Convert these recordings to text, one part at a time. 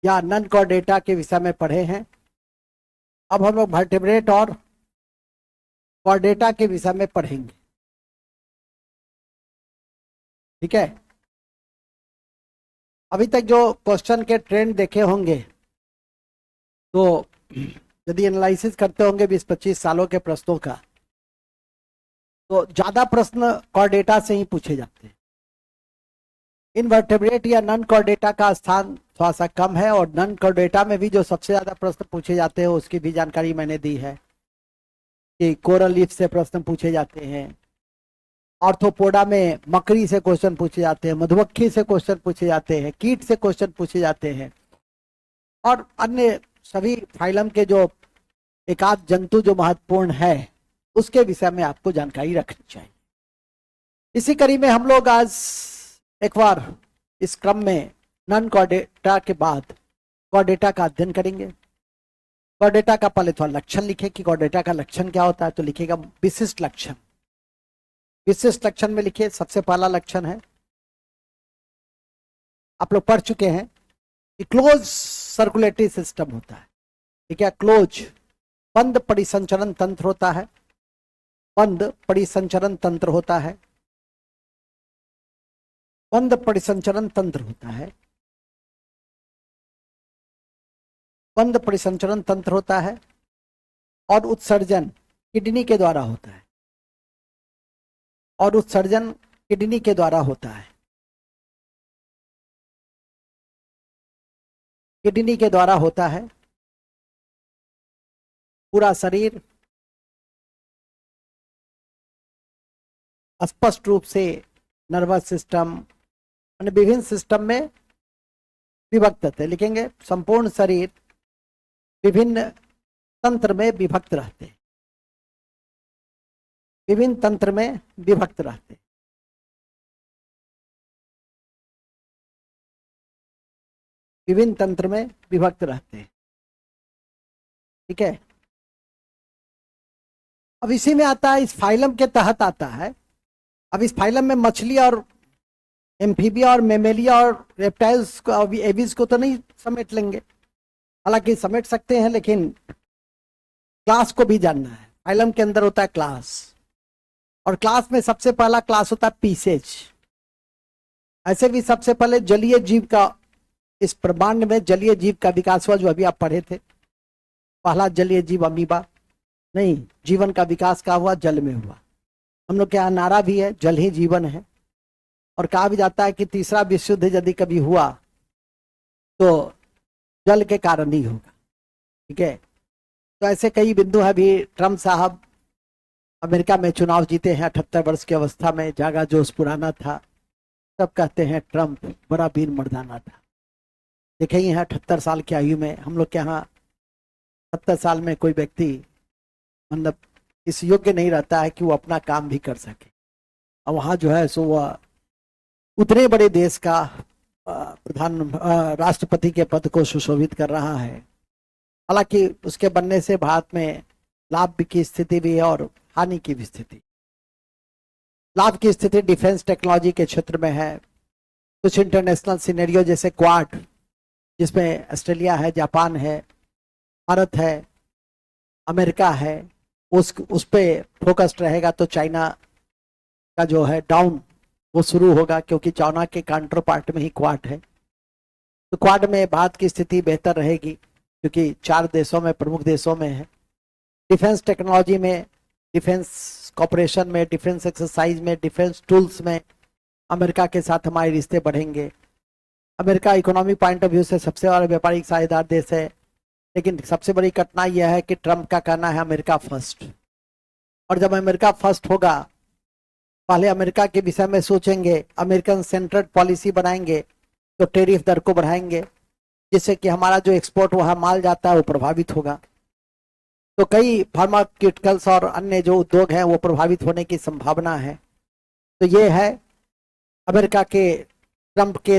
या non Chordata के विषय में पढ़े हैं। अब हम लोग वर्टेब्रेट और कॉर्डेटा के विषय में पढ़ेंगे। ठीक है। अभी तक जो क्वेश्चन के ट्रेंड देखे होंगे, तो यदि एनालिसिस करते होंगे 20-25 सालों के प्रश्नों का, तो ज्यादा प्रश्न कॉर्डेटा से ही पूछे जाते हैं। इनवर्टेब्रेट या नॉन कॉर्डेटा का स्थान थोड़ा सा कम है, और नॉन कॉर्डेटा में भी जो सबसे ज्यादा प्रश्न पूछे जाते हैं उसकी भी जानकारी मैंने दी है कि कोरल लीफ से प्रश्न पूछे जाते हैं, आर्थ्रोपोडा में मकड़ी से क्वेश्चन पूछे जाते हैं, मधुमक्खी से क्वेश्चन पूछे जाते हैं, कीट से क्वेश्चन पूछे जाते हैं, और अन्य सभी फाइलम के जो एकाध जंतु जो महत्वपूर्ण है उसके विषय में आपको जानकारी रखनी चाहिए। इसी कड़ी में हम लोग आज एक बार इस क्रम में नॉन कॉर्डेटा के बाद कॉर्डेटा का अध्ययन करेंगे। कॉर्डेटा का पहले थोड़ा लक्षण लिखे कि कॉर्डेटा का लक्षण क्या होता है, तो लिखेगा विशिष्ट लक्षण। विशिष्ट लक्षण में लिखिए, सबसे पहला लक्षण है, आप लोग पढ़ चुके हैं कि क्लोज सर्कुलेटरी सिस्टम होता है। ठीक है, क्लोज बंद परिसंचरण तंत्र होता है, बंद परिसंचरण तंत्र होता है, बंद परिसंचरण तंत्र होता है, बंद परिसंचरण तंत्र होता है, और उत्सर्जन किडनी के द्वारा होता है, और उत्सर्जन किडनी के द्वारा होता है, किडनी के द्वारा होता है। पूरा शरीर स्पष्ट रूप से नर्वस सिस्टम विभिन्न सिस्टम में विभक्त है, लिखेंगे संपूर्ण शरीर विभिन्न तंत्र में विभक्त रहते हैं, विभिन्न तंत्र में विभक्त रहते हैं। विभिन्न तंत्र में विभक्त रहते हैं। ठीक है, अब इसी में आता है, इस फाइलम के तहत आता है। अब इस फाइलम में मछली और एम्फीबिया और मेमेलिया और रेप्टाइल्स को, एविस को तो नहीं समेट लेंगे, हालांकि समेट सकते हैं, लेकिन क्लास को भी जानना है। फाइलम के अंदर होता है क्लास, और क्लास में सबसे पहला क्लास होता है पीसेज। ऐसे भी सबसे पहले जलीय जीव का, इस ब्रह्मांड में जलीय जीव का विकास हुआ, जो अभी आप पढ़े थे। पहला जलीय जीव अमीबा नहीं, जीवन का विकास कहाँ हुआ? जल में हुआ। हम लोग के यहाँ नारा भी है, जल ही जीवन है, और कहा भी जाता है कि तीसरा विश्व युद्ध यदि कभी हुआ तो जल के कारण ही होगा। ठीक है, तो ऐसे कई बिंदु है भी। ट्रम्प साहब अमेरिका में चुनाव जीते हैं 78 वर्ष की अवस्था में, जागा जोश पुराना था। सब कहते हैं ट्रम्प बड़ा वीर मर्दाना था। देखे ही है 78 साल की आयु में, हम लोग के यहाँ 70 साल में कोई व्यक्ति मतलब इस योग्य नहीं रहता है कि वो अपना काम भी कर सके, और वहाँ जो है सो वह उतने बड़े देश का राष्ट्रपति के पद को सुशोभित कर रहा है। हालांकि उसके बनने से भारत में लाभ की स्थिति भी है और हानि की भी स्थिति। लाभ की स्थिति डिफेंस टेक्नोलॉजी के क्षेत्र में है। कुछ इंटरनेशनल सिनेरियो जैसे क्वाड, जिसमें ऑस्ट्रेलिया है, जापान है, भारत है, अमेरिका है, उस पे फोकस्ड रहेगा। तो चाइना का जो है डाउन वो शुरू होगा, क्योंकि चाइना के काउंटर पार्ट में ही क्वाड है। तो क्वाड में भारत की स्थिति बेहतर रहेगी, क्योंकि 4 देशों में, प्रमुख देशों में है। डिफेंस टेक्नोलॉजी में, डिफेंस कॉपरेशन में, डिफेंस एक्सरसाइज में, डिफेंस टूल्स में अमेरिका के साथ हमारे रिश्ते बढ़ेंगे। America economy point of view से सबसे बड़ा व्यापारिक साझेदार देश है, लेकिन सबसे बड़ी कठिनाई यह है कि ट्रम्प का कहना है अमेरिका फर्स्ट। और जब अमेरिका फर्स्ट होगा, पहले अमेरिका के विषय में सोचेंगे, अमेरिकन सेंट्रड पॉलिसी बनाएंगे, तो टेरिफ दर को बढ़ाएंगे, जिससे कि हमारा जो एक्सपोर्ट वहां माल जाता है वो प्रभावित होगा। तो कई फार्मास्यूटिकल्स और अन्य जो उद्योग हैं वो प्रभावित होने की संभावना है। तो ये है अमेरिका के ट्रम्प के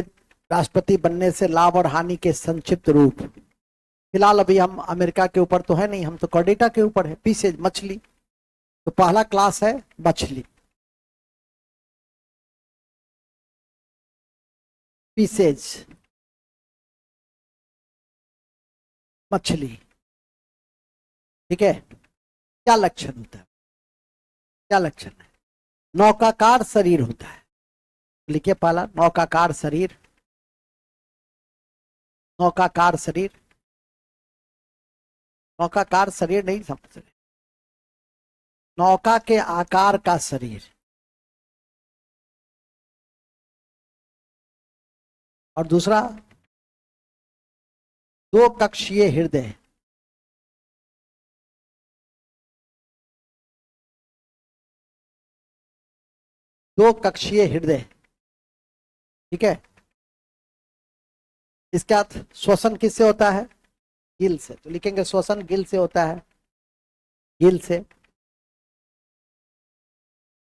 राष्ट्रपति बनने से लाभ और हानि के संक्षिप्त रूप। फिलहाल अभी हम अमेरिका के ऊपर तो है नहीं, हम तो कॉर्डेटा के ऊपर है, पीसेज मछली। तो पहला क्लास है मछली, पीसेज। मछली, ठीक है, क्या लक्षण होता है? क्या लक्षण है? नौकाकार शरीर होता है। लिखिए पहला, नौकाकार शरीर। नौकाकार शरीर, नौकाकार शरीर नहीं समझ रहे, नौका के आकार का शरीर। और दूसरा, दो कक्षीय हृदय। दो कक्षीय हृदय, ठीक है। इसके बाद श्वसन किससे होता है? गिल से। तो लिखेंगे श्वसन गिल से होता है। गिल से,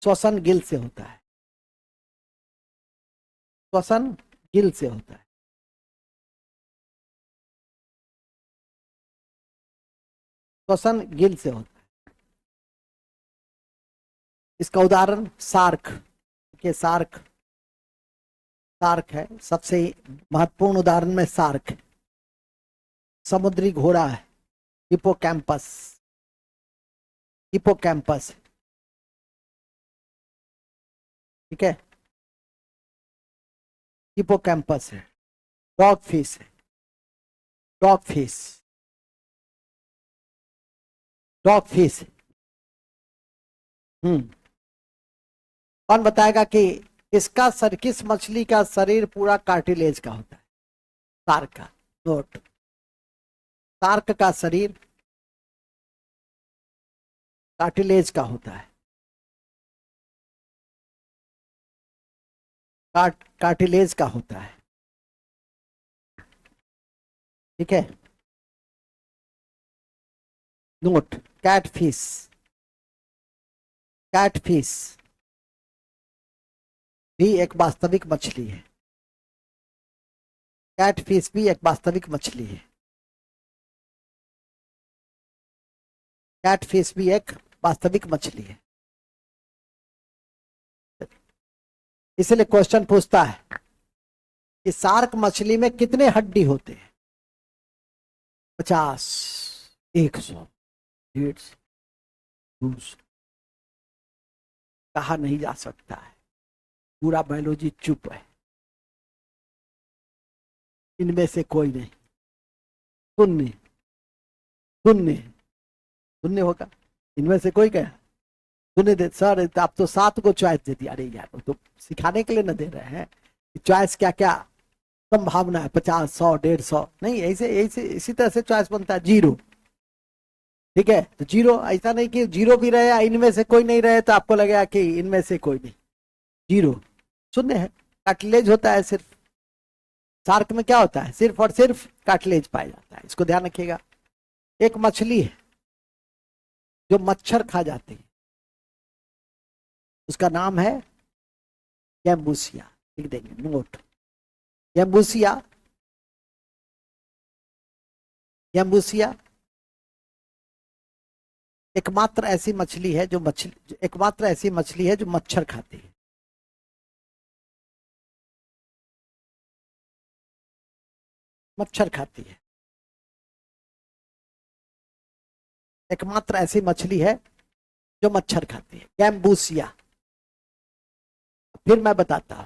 श्वसन गिल से होता है। श्वसन गिल से होता है। श्वसन गिल से होता है। इसका उदाहरण सार्क, देखिए सार्क, सार्क है सबसे महत्वपूर्ण उदाहरण में सार्क है। समुद्री घोड़ा है, हिपोकैम्पस। हिपोकैम्पस, ठीक है, हिपोकैम्पस है। डॉग फिश है, डॉग फिश, डॉग फिश। कौन बताएगा कि इसका किस मछली का शरीर पूरा कार्टिलेज का होता है? शार्क का। नोट, शार्क का शरीर कार्टिलेज का होता है। कार्टिलेज का होता है, ठीक है। नोट, कैटफिश, कैटफिश भी एक वास्तविक मछली है। कैटफिश भी एक वास्तविक मछली है। कैटफिश भी एक वास्तविक मछली है। इसलिए क्वेश्चन पूछता है कि शार्क मछली में कितने हड्डी होते हैं? 50, 100, 150, 200। कहा नहीं जा सकता है, पूरा बायोलॉजी चुप है। इनमें से कोई नहीं। शून्य, शून्य, शून्य होगा। इनमें से कोई क्या? सुने दे सर, आप तो 7 को चॉइस दे दिया। अरे यार, तो सिखाने के लिए ना दे रहे हैं चॉइस क्या क्या संभावना है, 50, 100, 150 नहीं, ऐसे ऐसे इसी तरह से चॉइस बनता है। 0, ठीक है, तो 0, ऐसा नहीं कि 0 भी रहे या इनमें से कोई नहीं रहे तो आपको लगेगा कि इनमें से कोई नहीं। 0 शून्य है। कार्टिलेज होता है सिर्फ। शार्क में क्या होता है? सिर्फ और सिर्फ कार्टिलेज पाया जाता है। इसको ध्यान रखिएगा। एक मछली है जो मच्छर खा जाती है, उसका नाम है गैम्बूसिया। लिख देंगे नोट, गैम्बूसिया। गैम्बूसिया एकमात्र ऐसी मछली है जो एकमात्र ऐसी मछली है जो मच्छर खाती है। मच्छर खाती है, एकमात्र ऐसी मछली है जो मच्छर खाती है, गैम्बूसिया। फिर मैं बताता हूं।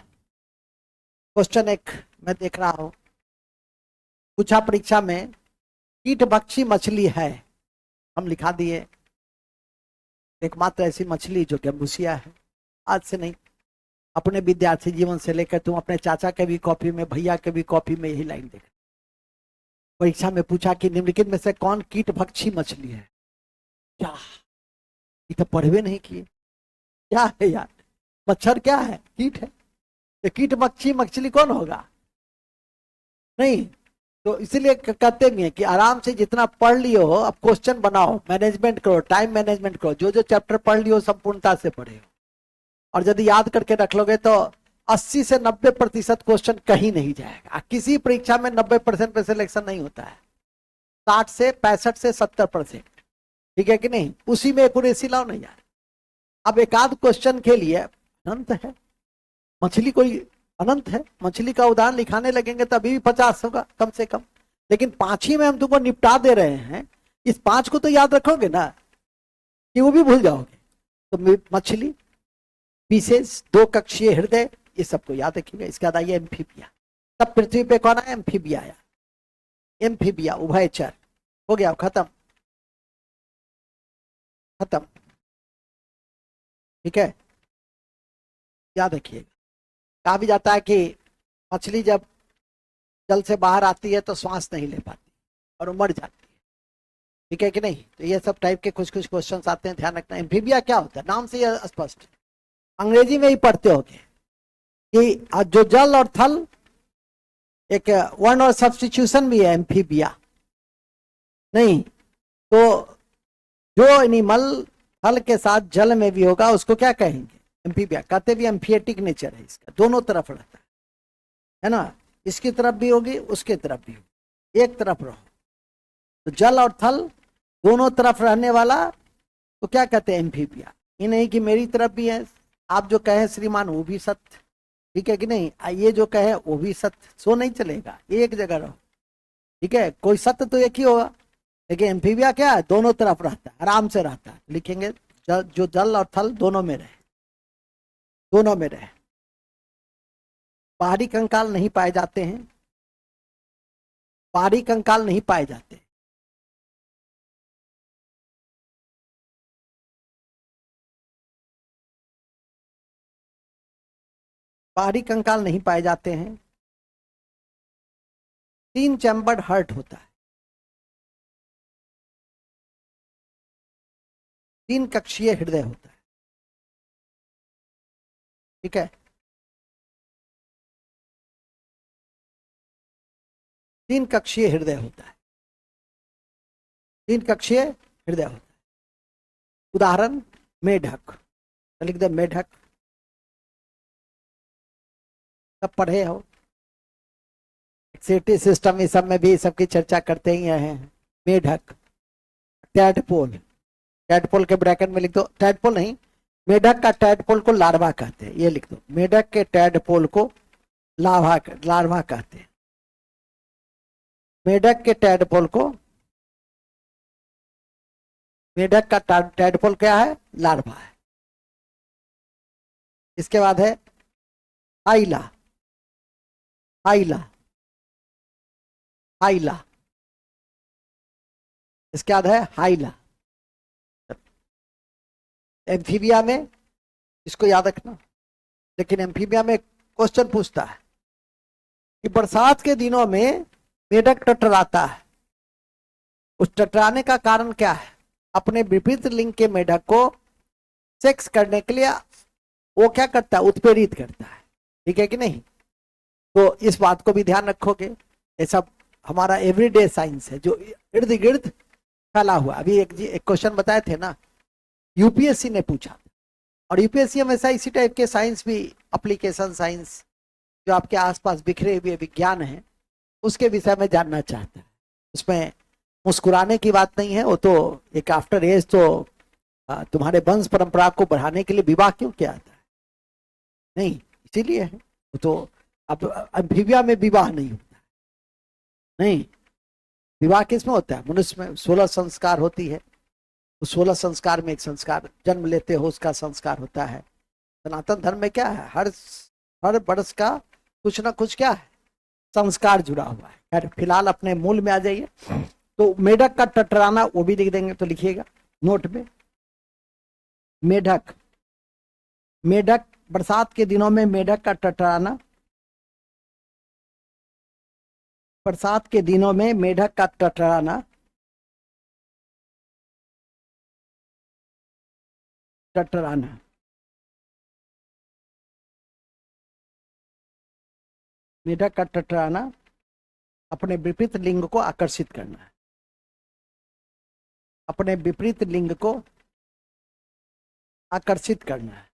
क्वेश्चन एक मैं देख रहा हूं, पूछा परीक्षा में, कीटभक्षी मछली है, हम लिखा दिए एकमात्र ऐसी मछली जो गैम्बूसिया है। आज से नहीं, अपने विद्यार्थी जीवन से लेकर तुम अपने चाचा के भी कॉपी में, भैया के भी कॉपी में यही लाइन देख। परीक्षा में पूछा कि निम्नलिखित में से कौन कीटभक्षी मछली है? क्या ये तो पढ़वे नहीं किए? क्या है यार, मच्छर क्या है? कीट है। तो कीटभक्षी मछली कौन होगा? नहीं, तो इसीलिए कहते भी हैं कि आराम से जितना पढ़ लियो हो, अब क्वेश्चन बनाओ, मैनेजमेंट करो, टाइम मैनेजमेंट करो, जो जो चैप्टर पढ़ लियो संपूर्णता से पढ़े। और यदि याद करके रख लोगे तो 80 से 90% क्वेश्चन कहीं नहीं जाएगा। किसी परीक्षा में 90% पे सिलेक्शन नहीं होता है, 60 से 65 से 70%, ठीक है कि नहीं? उसी में एक्यूरेसी लाओ नहीं यार। अब एक आध क्वेश्चन के लिए अनंत है मछली, कोई अनंत है। मछली का उदाहरण लिखाने लगेंगे तो अभी भी 50 होगा कम से कम। लेकिन 5 ही में हम तुमको निपटा दे रहे हैं, इस 5 को तो याद रखोगे ना, कि वो भी भूल जाओगे? तो मछली, पीसेस, 2 कक्षीय हृदय, ये सबको याद रखिएगा। इसके बाद आइए एम्फीबिया। तब पृथ्वी पे कौन है? एम्फीबिया आया। एम्फीबिया उभयचर, हो गया, खत्म खत्म, ठीक है, याद रखिएगा। कहा भी जाता है कि मछली जब जल से बाहर आती है तो श्वास नहीं ले पाती और वो मर जाती है, ठीक है कि नहीं? तो ये सब टाइप के कुछ कुछ क्वेश्चंस आते हैं, ध्यान रखना। एम्फीबिया क्या होता है? नाम से ये स्पष्ट, अंग्रेजी में ही पढ़ते होगे कि जो जल और थल, एक वर्ण और सब्स्टिट्यूशन भी है एम्फीबिया, नहीं तो जो एनिमल थल के साथ जल में भी होगा उसको क्या कहेंगे? एम्फीबिया। कहते भी एम्फिएटिक नेचर है इसका, दोनों तरफ रहता है ना, इसकी तरफ भी होगी उसके तरफ भी होगी, एक तरफ रहो। तो जल और थल दोनों तरफ रहने वाला तो क्या कहते हैं? एम्फीबिया। ये नहीं कि मेरी तरफ भी है, आप जो कहें श्रीमान वो भी सत्य, ठीक है कि नहीं, ये जो कहे वो भी सत्य, सो नहीं चलेगा, एक जगह रहो, ठीक है? कोई सत्य तो एक ही होगा, लेकिन एम्फीबिया क्या है? दोनों तरफ रहता है, आराम से रहता है। लिखेंगे जो जल और थल दोनों में रहे, दोनों में रहे। बाहरी कंकाल नहीं पाए जाते हैं, बाहरी कंकाल नहीं पाए जाते, बाहरी कंकाल नहीं पाए जाते हैं। 3 चैम्बर्ड हार्ट होता है, 3 कक्षीय हृदय होता है, ठीक है? 3 कक्षीय हृदय होता है, 3 कक्षीय हृदय होता है। उदाहरण मेढक, लिख दे मेढक, सब पढ़े हो, एक्सेटिव सिस्टम, इस सब में भी सबकी चर्चा करते ही हैं। मेढक, टैडपोल, टैडपोल के ब्रैकेट में लिख दो, टैडपोल नहीं, मेढक का टैडपोल को लार्वा कहते हैं, ये लिख दो, मेढक के टैडपोल को लार्वा कहते हैं। मेढक के टैडपोल को, मेढक का टैडपोल क्या है? लार्वा है। इसके बाद है हाइला, हाइला, हाइला, इसके बाद है हाइला। एम्फीबिया में इसको याद रखना, लेकिन एम्फीबिया में क्वेश्चन पूछता है कि बरसात के दिनों में मेढक टटराता है, उस टटराने का कारण क्या है? अपने विपरीत लिंग के मेढक को सेक्स करने के लिए वो क्या करता है? उत्प्रेरित करता है, ठीक है कि नहीं? तो इस बात को भी ध्यान रखोगे। ये सब हमारा एवरीडे साइंस है जो इर्द गिर्द फैला हुआ। अभी एक क्वेश्चन बताए थे ना, यूपीएससी ने पूछा, और यूपीएससी हमेशा इसी टाइप के साइंस भी, एप्लीकेशन साइंस जो आपके आसपास बिखरे हुए विज्ञान है उसके विषय में जानना चाहता है। उसमें मुस्कुराने की बात नहीं है, वो तो एक आफ्टर एज तो तुम्हारे वंश परंपरा को बढ़ाने के लिए विवाह क्यों किया जाता है? नहीं, इसीलिए है वो तो। अब एम्फीबिया में विवाह नहीं होता है, नहीं, विवाह किस में होता है? मनुष्य में 16 संस्कार होती है, उस 16 संस्कार में एक संस्कार जन्म लेते हो उसका संस्कार होता है। सनातन धर्म में क्या है? हर वर्ष का कुछ ना कुछ क्या है? संस्कार जुड़ा हुआ है। खैर फिलहाल अपने मूल में आ जाइए। तो मेढक का टटराना वो भी लिख देंगे, तो लिखिएगा नोट में, मेढक, मेढक, बरसात के दिनों में मेढक का टटराना, बरसात के दिनों में मेढक का टटराना, टटराना, मेढक का टटराना अपने विपरीत लिंग को आकर्षित करना है, अपने विपरीत लिंग को आकर्षित करना है,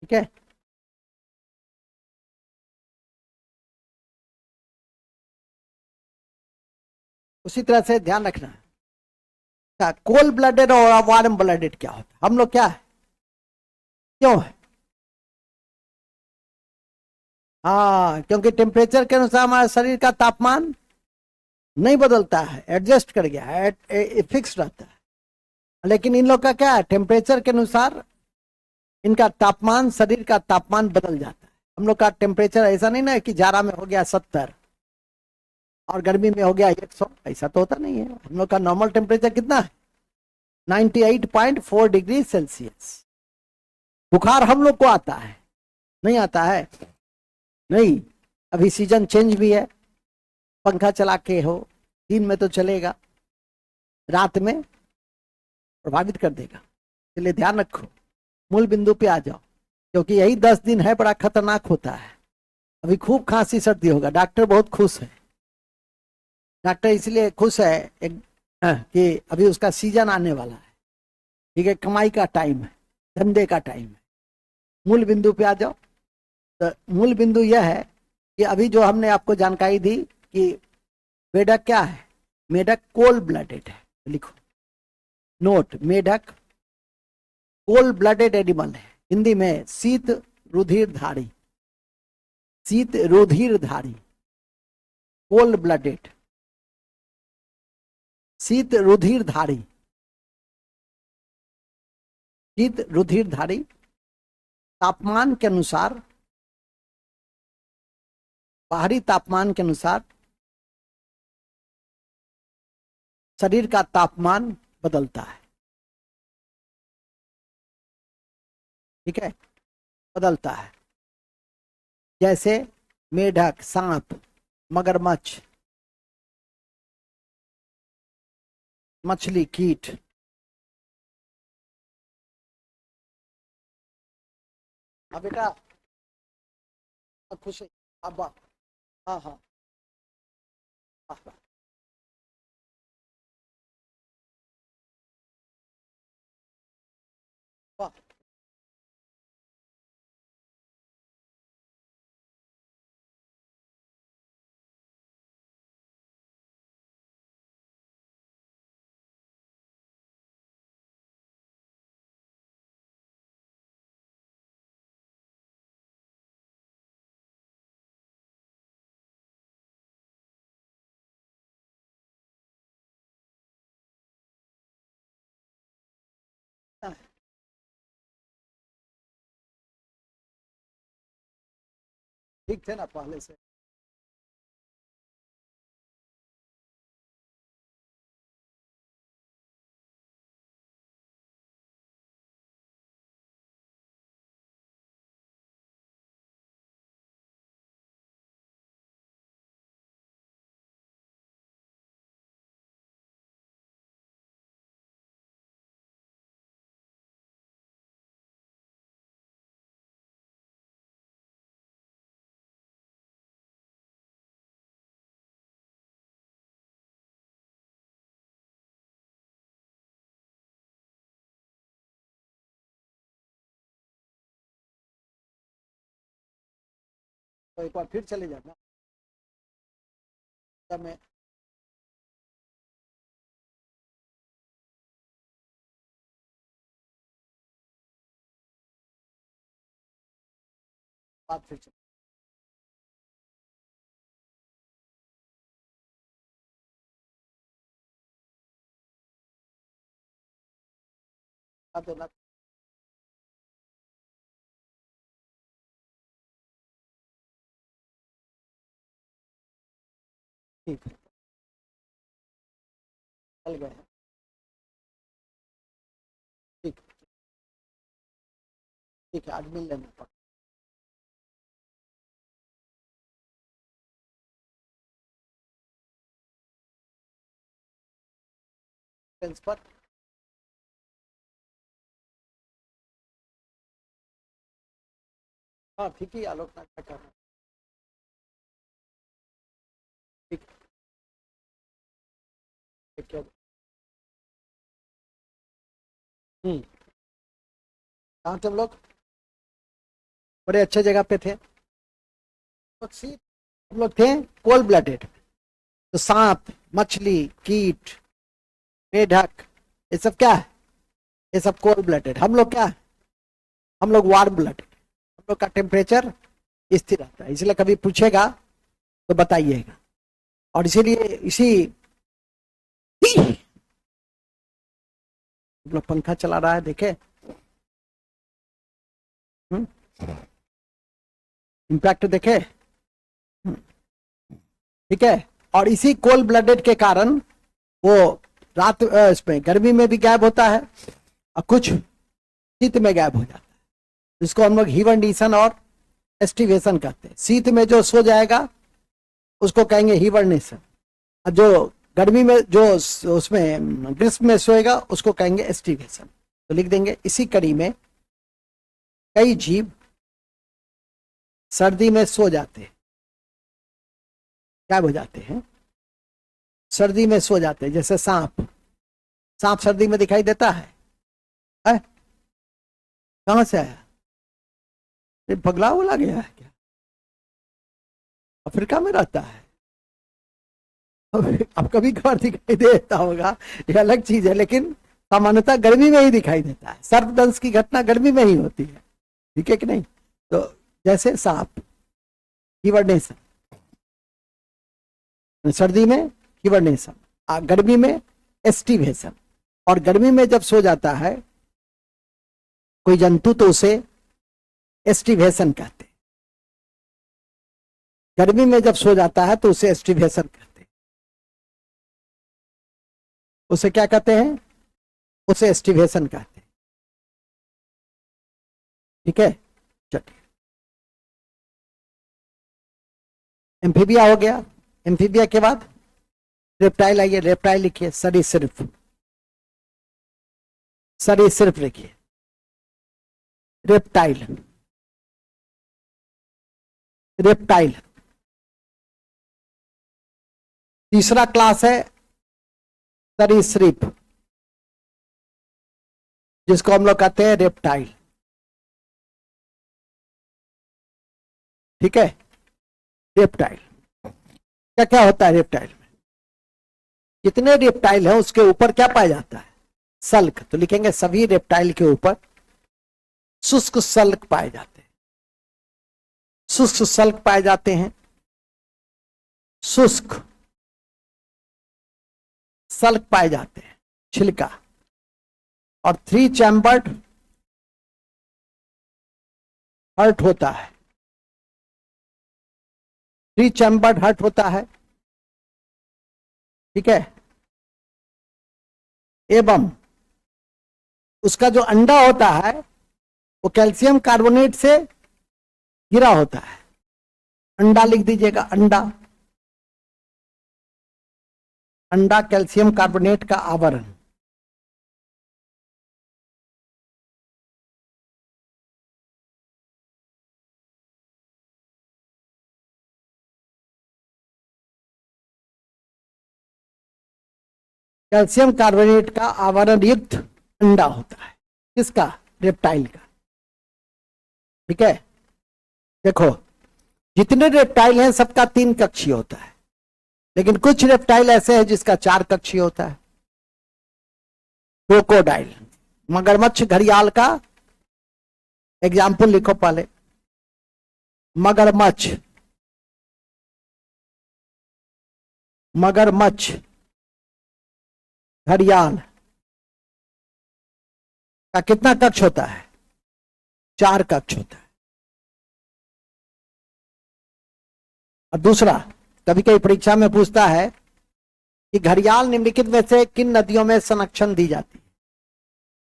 ठीक है? उसी तरह से ध्यान रखना है, कोल्ड ब्लडेड और वार्म ब्लडेड क्या होता है? हम लोग क्या है, क्यों है? हाँ, क्योंकि टेम्परेचर के अनुसार हमारे शरीर का तापमान नहीं बदलता है, एडजस्ट कर गया है, फिक्स रहता है। लेकिन इन लोग का क्या है, टेम्परेचर के अनुसार इनका तापमान, शरीर का तापमान बदल जाता है। हम लोग का टेम्परेचर ऐसा नहीं ना है कि जाड़ा में हो गया 70 और गर्मी में हो गया 100, ऐसा तो होता नहीं है। हम लोग का नॉर्मल टेम्परेचर कितना है, 98.4 डिग्री सेल्सियस। बुखार हम लोग को आता है, नहीं आता है? नहीं, अभी सीजन चेंज भी है, पंखा चला के हो, दिन में तो चलेगा, रात में प्रभावित कर देगा। इसलिए ध्यान रखो, मूल बिंदु पे आ जाओ, क्योंकि यही 10 दिन है, बड़ा खतरनाक होता है। अभी खूब खांसी सर्दी होगा, डॉक्टर बहुत खुश है। डॉक्टर इसलिए खुश है कि अभी उसका सीजन आने वाला है, ठीक है, कमाई का टाइम है, धंधे का टाइम है। मूल बिंदु पे आ जाओ। तो मूल बिंदु यह है कि अभी जो हमने आपको जानकारी दी कि मेढक क्या है, मेढक कोल्ड ब्लडेड है। लिखो नोट, मेढक कोल्ड ब्लडेड एनिमल है, हिंदी में शीत रुधिरधारी, शीत रुधिरधारी, कोल्ड ब्लडेड, शीत रुधिरधारी, शीत रुधिरधारी, तापमान के अनुसार, बाहरी तापमान के अनुसार शरीर का तापमान बदलता है। ठीक है, बदलता है। जैसे मेढक, सांप, मगरमच्छ, मछली, कीट। हाँ बेटा, खुश है, अब हाँ हाँ हाँ, वाह, ठीक थे ना पहले से? तो एक बार फिर चले जाना, तब मैं बात फिर चले। बात होना, ठीक है, चल गए हैं, ठीक, ठीक है, आज मिल लेना पर। हाँ ठीक ही, आलोचना क्या करना, ठीक, ठीक है। कहाँ थे हम लोग? बड़े अच्छे जगह पे थे। हम लोग थे कोल्ड ब्लडेड, तो सांप, मछली, कीट, मेढक, ये सब क्या है, ये सब कोल्ड ब्लडेड। हम लोग क्या है, हम लोग वार्म ब्लडेड। हम लोग का टेम्परेचर स्थिर रहता है, इसलिए कभी पूछेगा तो बताइएगा। और इसीलिए इसी लोग पंखा चला रहा है, देखे इम्पैक्ट देखे, ठीक है। और इसी कोल्ड ब्लडेड के कारण वो रात इसमें गर्मी में भी गायब होता है और कुछ शीत में गायब हो जाता है। इसको हम लोग हिबरनेशन और एस्टिवेशन कहते हैं। शीत में जो सो जाएगा उसको कहेंगे हिबरनेशन, और जो गर्मी में जो उसमें ग्रीष्म में सोएगा उसको कहेंगे एस्टिवेशन। तो लिख देंगे इसी कड़ी में कई जीव सर्दी में सो जाते हैं, गायब हो जाते हैं, सर्दी में सो जाते हैं। जैसे सांप, सांप सर्दी में दिखाई देता है? कहां से आया? ये पगला उला गया है क्या? अफ्रीका में रहता है। अब कभी कभार दिखाई देता होगा, ये अलग चीज है, लेकिन सामान्यतः गर्मी में ही दिखाई देता है। सर्पदंश की घटना गर्मी में ही होती है, ठीक है कि नहीं? तो जैसे सांप, हिबरनेशन, सर्दी में हिबरनेशन, गर्मी में एस्टिवेशन। और गर्मी में जब सो जाता है कोई जंतु तो उसे एस्टिवेशन कहते हैं। गर्मी में जब सो जाता है तो उसे एस्टिवेशन कहते हैं। उसे क्या कहते हैं? उसे एस्टिवेशन कहते हैं, ठीक है। चलिए, एम्फीबिया हो गया। एम्फीबिया के बाद रेप्टाइल आइए। रेप्टाइल लिखिए, सरीसृप, सरीसृप लिखिए, रेप्टाइल, रेप्टाइल। तीसरा क्लास है सरीसृप, जिसको हम लोग कहते हैं रेप्टाइल, ठीक है। रेप्टाइल क्या क्या होता है? रेप्टाइल में कितने रेप्टाइल है उसके ऊपर क्या पाया जाता है? सल्क। तो लिखेंगे सभी रेप्टाइल के ऊपर शुष्क सल्क पाए जाते हैं, शुष्क सल्क पाए जाते हैं, शुष्क सल्क पाए जाते हैं, छिलका। और 3 चैम्बर्ड हर्ट होता है, 3 चैम्बर्ड हर्ट होता है, ठीक है। एवं उसका जो अंडा होता है वो कैल्शियम कार्बोनेट से घिरा होता है। अंडा लिख दीजिएगा, अंडा, अंडा कैल्शियम कार्बोनेट का आवरण। कैल्शियम कार्बोनेट का आवरण युक्त अंडा होता है, किसका? रेप्टाइल का, ठीक है। देखो, जितने रेप्टाइल हैं सबका 3 कक्षीय होता है, लेकिन कुछ रेप्टाइल ऐसे हैं जिसका 4 कक्षीय होता है। क्रोकोडाइल, मगरमच्छ घड़ियाल का एग्जाम्पल लिखो पहले। मगरमच्छ, मगरमच्छ घड़ियाल का कितना कक्ष होता है? 4 कक्ष होता है। और दूसरा, कभी कभी परीक्षा में पूछता है कि घड़ियाल निम्नलिखित में से किन नदियों में संरक्षण दी जाती है?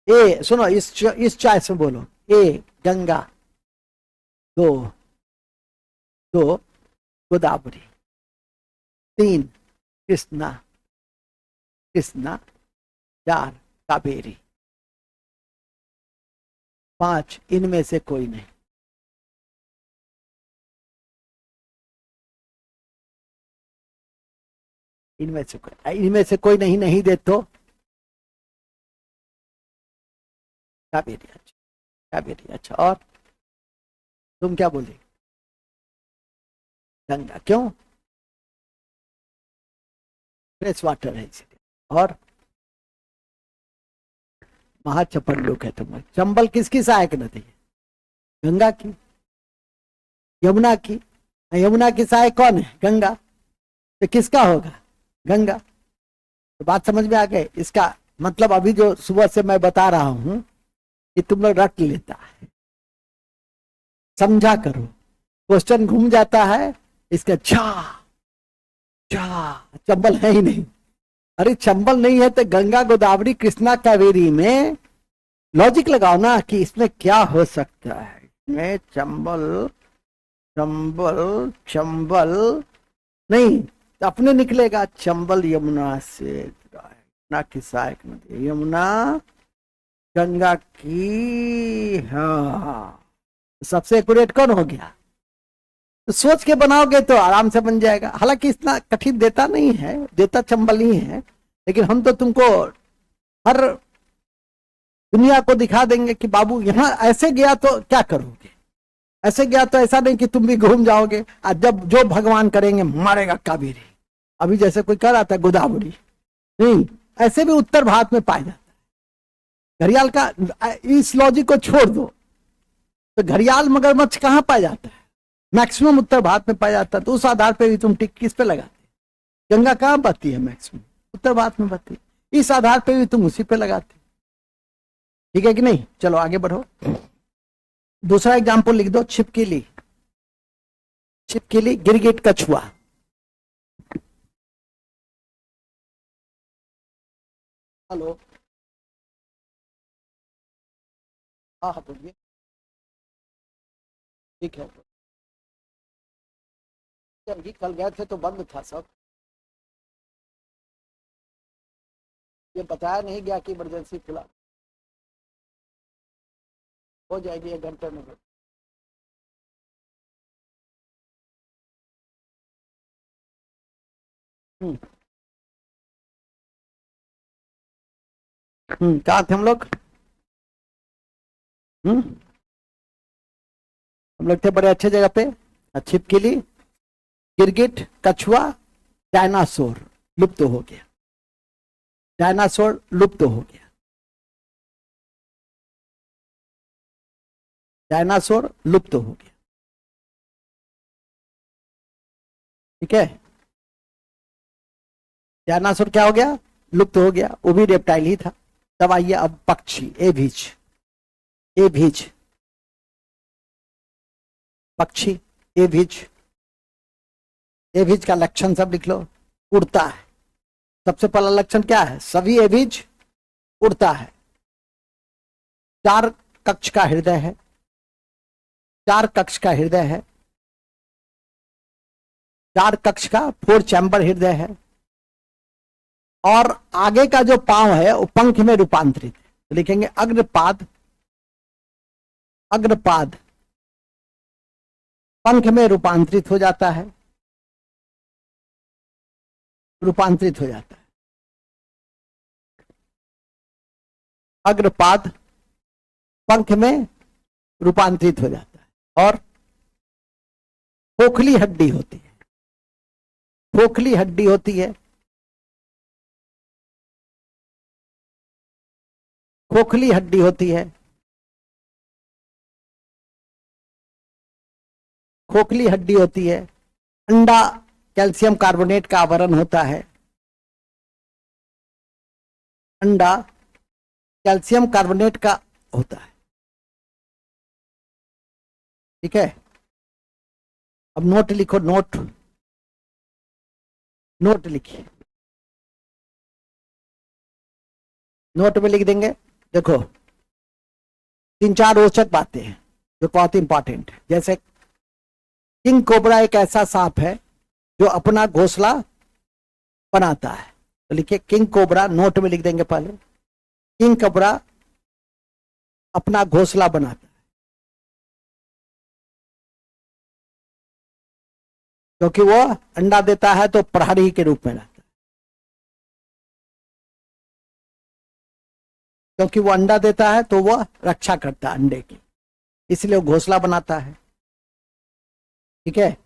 ए, सुनो, इस चॉइस में बोलो। ए गंगा, 2 गोदावरी, 3 कृष्णा, 4 कावेरी, 5 इनमें से कोई नहीं। इनमें से कोई नहीं दे तो कावेरी। अच्छा, कावेरी। अच्छा, और तुम क्या बोले? गंगा। क्यों? फ्रेश वाटर है इसलिए। और महाचपल लोग है तुम। चंबल किसकी सहायक नदी है? गंगा की। यमुना की। यमुना की सहायक कौन है? गंगा। तो किसका होगा? गंगा। तो बात समझ में आ गई? इसका मतलब अभी जो सुबह से मैं बता रहा हूं कि तुम लोग रट लेता है, समझा करो। क्वेश्चन घूम जाता है, इसका चंबल है ही नहीं। अरे चंबल नहीं है तो गंगा गोदावरी कृष्णा कावेरी में लॉजिक लगाओ ना कि इसमें क्या हो सकता है। इसमें चंबल चंबल चंबल नहीं तो अपने निकलेगा चंबल यमुना से, यमुना की सहायक नदी, यमुना गंगा की। हाँ, सबसे एक्यूरेट कौन हो गया? तो सोच के बनाओगे तो आराम से बन जाएगा। हालांकि इतना कठिन देता नहीं है, देता चंबल ही है, लेकिन हम तो तुमको हर दुनिया को दिखा देंगे कि बाबू यहां ऐसे गया तो क्या करोगे, ऐसे गया तो ऐसा नहीं कि तुम भी घूम जाओगे। और जब जो भगवान करेंगे मारेगा कावेरी, अभी जैसे कोई कर रहा था गोदावरी, नहीं, ऐसे भी उत्तर भारत में पाया जाता है। घड़ियाल का इस लॉजिक को छोड़ दो तो घड़ियाल मगरमच्छ कहाँ पाया जाता है? मैक्सिमम उत्तर भारत में पाया जाता है। तो उस आधार पर भी तुम टिक किस पे लगाते? गंगा कहाँ बहती है? मैक्सिमम उत्तर भारत में बहती है। इस आधार पर भी तुम उसी पे लगाते। ठीक है कि नहीं? चलो आगे बढ़ो। दूसरा एग्जाम्पल लिख दो, छिपकली। छिपकली, गिरगिट, कछुआ। हेलो, हाँ हाँ बोलिए। ठीक है, चलिए, कल गए थे तो बंद था सब, ये बताया नहीं गया कि इमरजेंसी खुला। हो जाएगी 1 घंटे में। कहाँ थे हम लोग? हम लोग थे बड़े अच्छे जगह पे। छिपकली, गिरगिट, कछुआ, डायनासोर लुप्त हो गया। डायनासोर लुप्त हो गया। डायनासोर लुप्त हो गया। ठीक है, डायनासोर क्या हो गया? लुप्त हो गया। वो भी रेप्टाइल ही था। तब आइए अब पक्षी, एविज। एविज, पक्षी, एविज। एविज का लक्षण सब लिख लो। उड़ता है। सबसे पहला लक्षण क्या है? सभी एविज उड़ता है। 4 कक्ष का हृदय है। 4 कक्ष का हृदय है। 4 कक्ष का 4 चैम्बर हृदय है। और आगे का जो पांव है वो पंख में रूपांतरित है। तो लिखेंगे अग्रपाद। अग्रपाद पंख में रूपांतरित हो जाता है। रूपांतरित हो जाता है। अग्रपाद पंख में रूपांतरित हो जाता है। और खोखली हड्डी होती है। खोखली हड्डी होती है। खोखली हड्डी होती है। खोखली हड्डी होती है। अंडा कैल्शियम कार्बोनेट का आवरण होता है। अंडा कैल्शियम कार्बोनेट का होता है। ठीक है, अब नोट लिखो। नोट, नोट लिखिए। नोट में लिख देंगे। देखो, 3-4 रोचक बातें हैं जो बहुत इंपॉर्टेंट है। जैसे किंग कोबरा एक ऐसा सांप है जो अपना घोंसला बनाता है। तो लिखिए किंग कोबरा, नोट में लिख देंगे पहले। किंग कोबरा अपना घोंसला बनाता है क्योंकि वो अंडा देता है तो प्रहरी के रूप में रहता है। क्योंकि वो अंडा देता है तो वह रक्षा करता है अंडे की, इसलिए वो घोंसला बनाता है। ठीक है,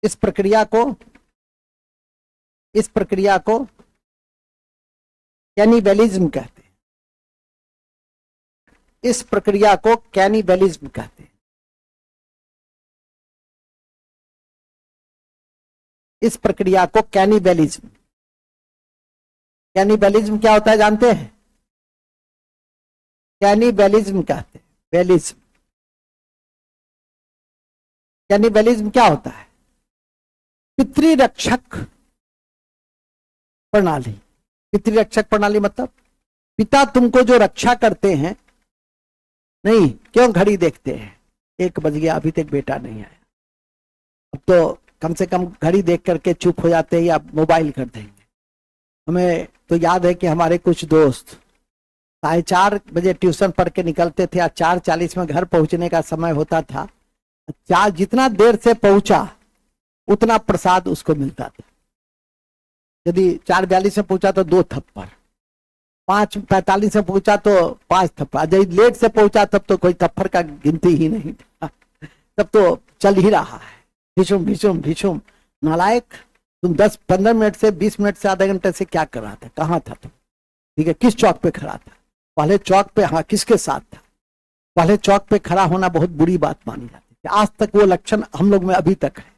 इस प्रक्रिया को कैनिबलिज्म कहते हैं। इस प्रक्रिया को कैनिबलिज्म कहते हैं। इस प्रक्रिया को कैनिबलिज्म, कैनिबलिज्म क्या होता है जानते हैं? कैनिबलिज्म कहते हैं, बेलिज्म। कैनिबलिज्म क्या होता है? पितृरक्षक प्रणाली। पितृरक्षक प्रणाली मतलब पिता तुमको जो रक्षा करते हैं, नहीं क्यों घड़ी देखते हैं, 1 बज गया अभी तक बेटा नहीं आया, अब तो कम से कम घड़ी देख करके चुप हो जाते हैं या मोबाइल कर देंगे। हमें तो याद है कि हमारे कुछ दोस्त 4:30 बजे ट्यूशन पढ़ के निकलते थे, 4:40 में घर पहुंचने का समय होता था। जितना देर से पहुंचा उतना प्रसाद उसको मिलता था। यदि 4:42 में पहुंचा तो 2 थप्पड़, 5:45 में पहुंचा तो 5 थप्पड़, यदि लेट से पहुंचा तब तो कोई थप्पड़ का गिनती ही नहीं था, तब तो चल ही रहा है भीषुम भीषुम भीषुम। नालायक, तुम 10-15 मिनट से 20 मिनट से आधे घंटे से क्या कर रहा था, कहाँ था तुम? ठीक है, किस चौक पे खड़ा था? पहले चौक पे, हाँ किसके साथ था? पहले चौक पे खड़ा होना बहुत बुरी बात मानी जाती है। आज तक वो लक्षण हम लोग में अभी तक है।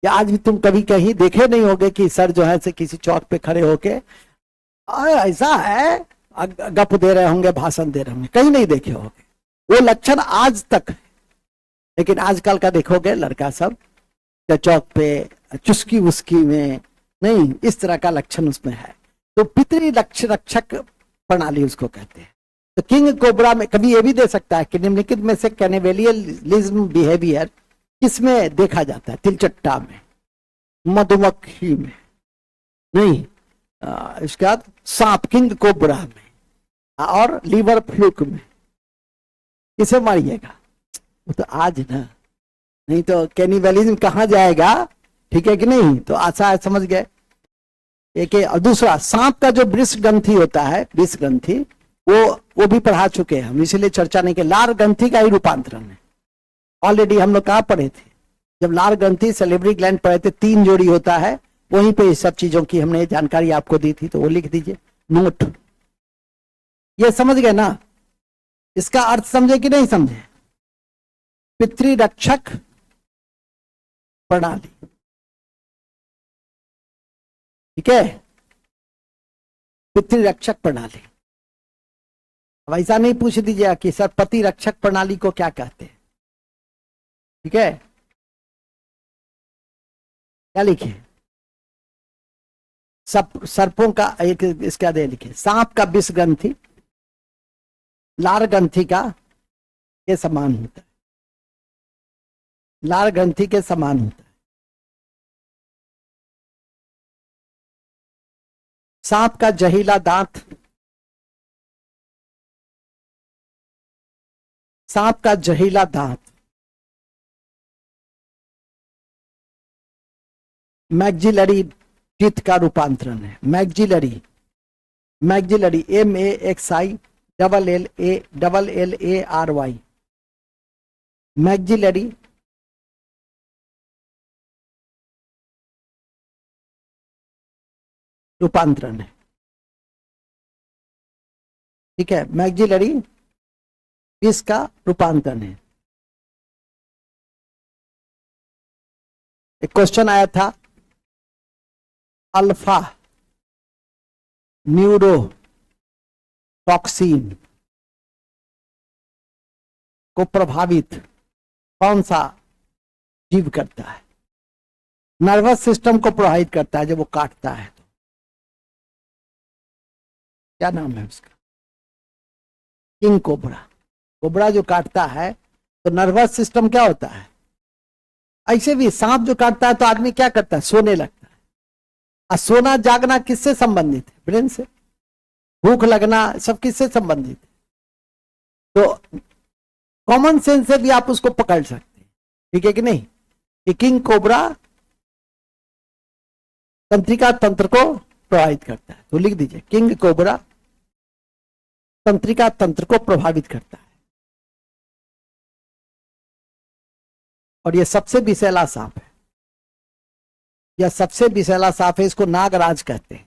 या आज भी तुम कभी कहीं देखे नहीं होगे कि सर जो है से किसी चौक पे खड़े होके ऐसा है गप दे रहे होंगे, भाषण दे रहे होंगे, कहीं नहीं देखे होंगे। वो लक्षण आज तक है। लेकिन आजकल का देखोगे लड़का सब चौक पे चुस्की उसकी में, नहीं इस तरह का लक्षण उसमें है। तो पितृरक्षक प्रणाली उसको कहते हैं। तो किंग कोबरा में कभी ये भी दे सकता है कि निम्नलिखित में से कैनिबलिज्म बिहेवियर किसमें देखा जाता है? तिलचट्टा में, मधुमक्खी में, नहीं इसके बाद सांप किंग कोबरा में और लीवर फ्लूक में। किसे मारिएगा? वो तो आज ना, नहीं तो कैनिबलिज्म कहाँ जाएगा? ठीक है कि नहीं? तो आशा है समझ गए। एक और दूसरा, सांप का जो वृष ग्रंथि होता है, वृष ग्रंथि, वो भी पढ़ा चुके हैं हम, इसलिए चर्चा नहीं की। लार ग्रंथि का ही रूपांतरण है। ऑलरेडी हम लोग कहाँ पढ़े थे? जब लार ग्रंथि सैलिवरी ग्लैंड पढ़े थे, 3 जोड़ी होता है, वहीं पे इस सब चीजों की हमने जानकारी आपको दी थी, तो वो लिख दीजिए नोट। ये समझ गए ना? इसका अर्थ समझे कि नहीं समझे? पितृरक्षक प्रणाली, ठीक है, पितृरक्षक प्रणाली। अब ऐसा नहीं पूछ दीजिएगा कि सर पति रक्षक प्रणाली को क्या कहते हैं, ठीक है? क्या लिखे? सर्पों का एक इसका दे लिखे, सांप का विष ग्रंथि लार ग्रंथि का के समान होता है, लार ग्रंथि के समान होता है। सांप का जहीला दांत, सांप का जहीला दांत मैग्जिलरी टीथ का रूपांतरण है। मैग्जिलरी, मैग्जिलरी MAXILLARY, मैग्जिलरी रूपांतरण है, ठीक है। मैग्जिलरी इसका रूपांतरण है। एक क्वेश्चन आया था, अल्फा न्यूरोटॉक्सिन को प्रभावित कौन सा जीव करता है? नर्वस सिस्टम को प्रभावित करता है जब वो काटता है तो। क्या नाम है उसका? King cobra. कोबरा जो काटता है तो नर्वस सिस्टम क्या होता है? ऐसे भी सांप जो काटता है तो आदमी क्या करता है? सोने लगता है। और सोना जागना किससे संबंधित है? ब्रेन से। भूख लगना सब किससे संबंधित है? तो कॉमन सेंस से भी आप उसको पकड़ सकते हैं, ठीक है कि नहीं? कि किंग कोबरा तंत्रिका तंत्र को प्रभावित करता है, तो लिख दीजिए किंग कोबरा तंत्रिका तंत्र को प्रभावित करता है। और यह सबसे विषैला सांप है, यह सबसे विषैला सांप है। इसको नागराज कहते हैं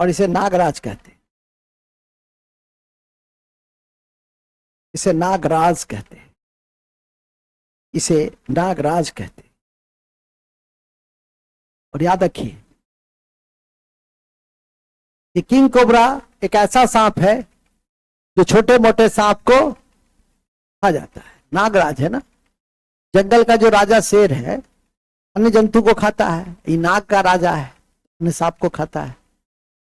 और इसे नागराज कहते हैं, इसे नागराज कहते हैं, इसे नागराज कहते हैं। और याद रखिए कि किंग कोबरा एक ऐसा सांप है जो छोटे मोटे सांप को खा जाता है। नागराज है ना, जंगल का जो राजा शेर है अन्य जंतु को खाता है, ये नाग का राजा है, अन्य सांप को खाता है।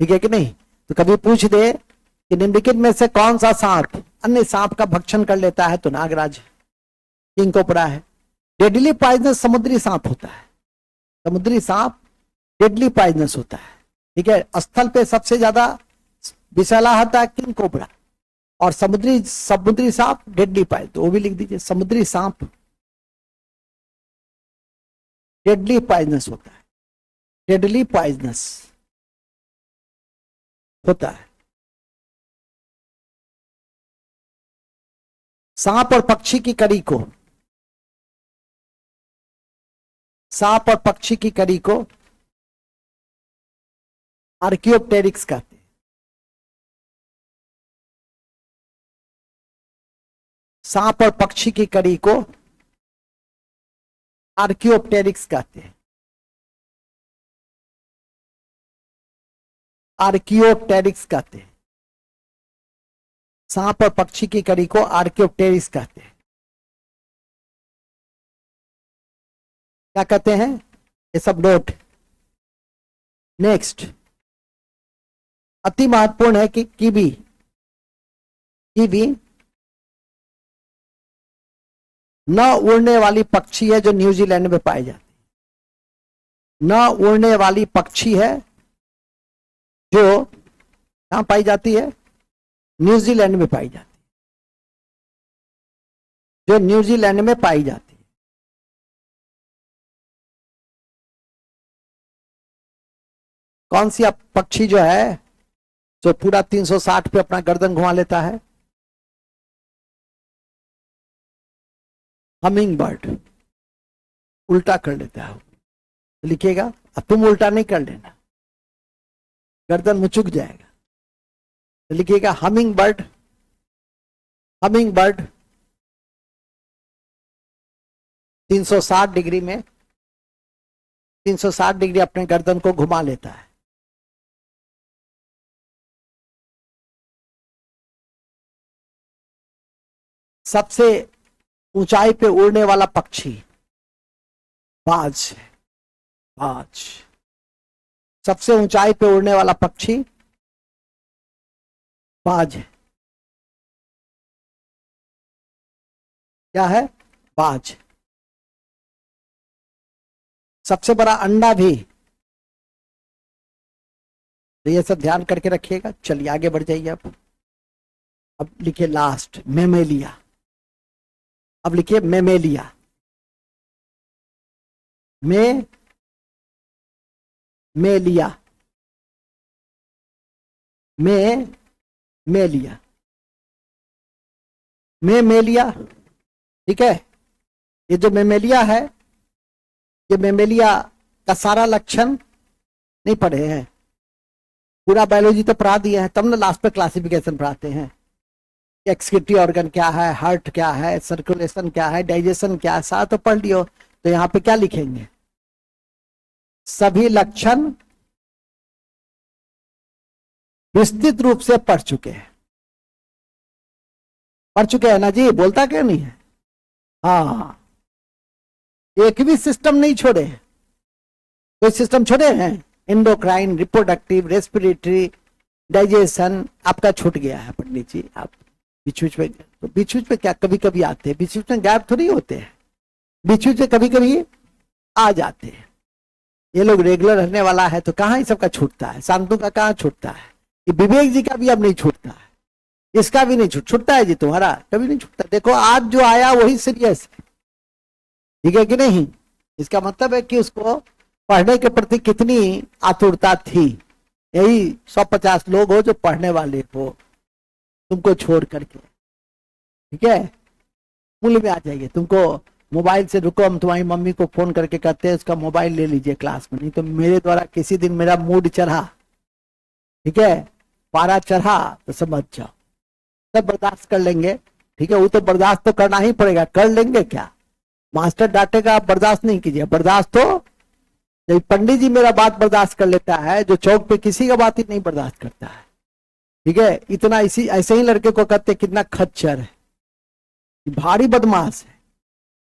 ठीक है कि नहीं? तो कभी पूछ दे कि निम्नलिखित में से कौन सा सांप अन्य सांप का भक्षण कर लेता है, तो नागराज किंग कोबरा है। डेडली पॉइजनस समुद्री सांप होता है, समुद्री सांप डेडली पॉइजनस होता है। ठीक है, स्थल पे सबसे ज्यादा विषैला होता है किंग कोबरा, और समुद्री सांप डेडली पॉइजन, तो वो भी लिख दीजिए, समुद्री सांप डेडली पॉइजनस होता है, डेडली पॉइजनस होता है। सांप और पक्षी की कड़ी को, सांप और पक्षी की कड़ी को आर्कियोप्टेरिक्स कहते हैं। सांप और पक्षी की कड़ी को आर्कियोप्टेरिक्स कहते हैं, आर्कियोप्टेरिक्स कहते हैं। सांप और पक्षी की कड़ी को आर्कियोप्टेरिक्स कहते हैं। क्या कहते हैं? ये सब नोट। नेक्स्ट, अति महत्वपूर्ण है कि कीवी, कीवी न उड़ने वाली पक्षी है जो न्यूजीलैंड में पाई जाती है। न उड़ने वाली पक्षी है जो कहां पाई जाती है? न्यूजीलैंड में पाई जाती है, जो न्यूजीलैंड में पाई जाती है। कौन सी पक्षी जो है जो पूरा 360 पे अपना गर्दन घुमा लेता है? हमिंग बर्ड उल्टा कर लेता है। तो लिखिएगा, अब तुम उल्टा नहीं कर लेना, गर्दन मुचुक जाएगा। तो लिखिएगा humming bird, humming bird 360 degree में 360 डिग्री अपने गर्दन को घुमा लेता है। सबसे ऊंचाई पे उड़ने वाला पक्षी बाज है, बाज। सबसे ऊंचाई पे उड़ने वाला पक्षी बाज है। क्या है? बाज। सबसे बड़ा अंडा भी, तो ये सब ध्यान करके रखिएगा। चलिए आगे बढ़ जाइए। अब लिखिए लास्ट, मेमेलिया। अब लिखिए मेमेलिया, मेलिया, मेलिया, मेमेलिया। ठीक है, ये जो मेमेलिया है, ये मेमेलिया का सारा लक्षण नहीं पढ़े हैं, पूरा बायोलॉजी तो पढ़ा दिए हैं, तब ना लास्ट पे क्लासिफिकेशन पढ़ाते हैं। एक्सक्रीटरी ऑर्गन क्या है, हार्ट क्या है, सर्कुलेशन क्या है, डाइजेशन क्या है, सारा तो पढ़ लियो। तो यहां पे क्या लिखेंगे? सभी लक्षण विस्तृत रूप से पढ़ चुके हैं। पढ़ चुके हैं ना जी? बोलता क्या नहीं है? हाँ, एक भी सिस्टम नहीं छोड़े। कोई सिस्टम छोड़े हैं? एंडोक्राइन, रिप्रोडक्टिव, रेस्पिरेटरी, डाइजेशन आपका छूट गया है पंडित जी। आप बीच बीच में, तो बीच बीच में क्या कभी कभी आते हैं, बीच बीच में गैप थोड़ी होते हैं, बीच बीच में कभी कभी आ जाते हैं। ये लोग रेगुलर रहने वाला है तो कहाँ इस सबका छूटता है? शांतु का कहाँ छूटता है? ये विवेक जी का भी अब नहीं छूटता है, इसका भी नहीं छूटता है जी, तुम्हारा कभी नहीं छूटता। देखो आज जो आया वही सीरियस है, ठीक है कि नहीं? इसका मतलब है कि उसको पढ़ने के प्रति कितनी आतुरता थी। यही 150 लोग हो जो पढ़ने वाले हो, तुमको छोड़ करके। ठीक है, मूल में आ जाइए। तुमको मोबाइल से, रुको हम तुम्हारी मम्मी को फोन करके कहते हैं उसका मोबाइल ले लीजिए क्लास में, नहीं तो मेरे द्वारा किसी दिन मेरा मूड चढ़ा, ठीक है, पारा चढ़ा, तो समझ जाओ सब बर्दाश्त कर लेंगे। ठीक है, वो तो बर्दाश्त तो करना ही पड़ेगा, कर लेंगे क्या? मास्टर डांटेगा, आप बर्दाश्त नहीं कीजिए, बर्दाश्त तो जब पंडित जी मेरा बात बर्दाश्त कर लेता है, जो चौक पे किसी का बात ही नहीं बर्दाश्त करता है, ठीक है, इतना इसी ऐसे ही लड़के को कहते कितना खच्चर है, भारी बदमाश है।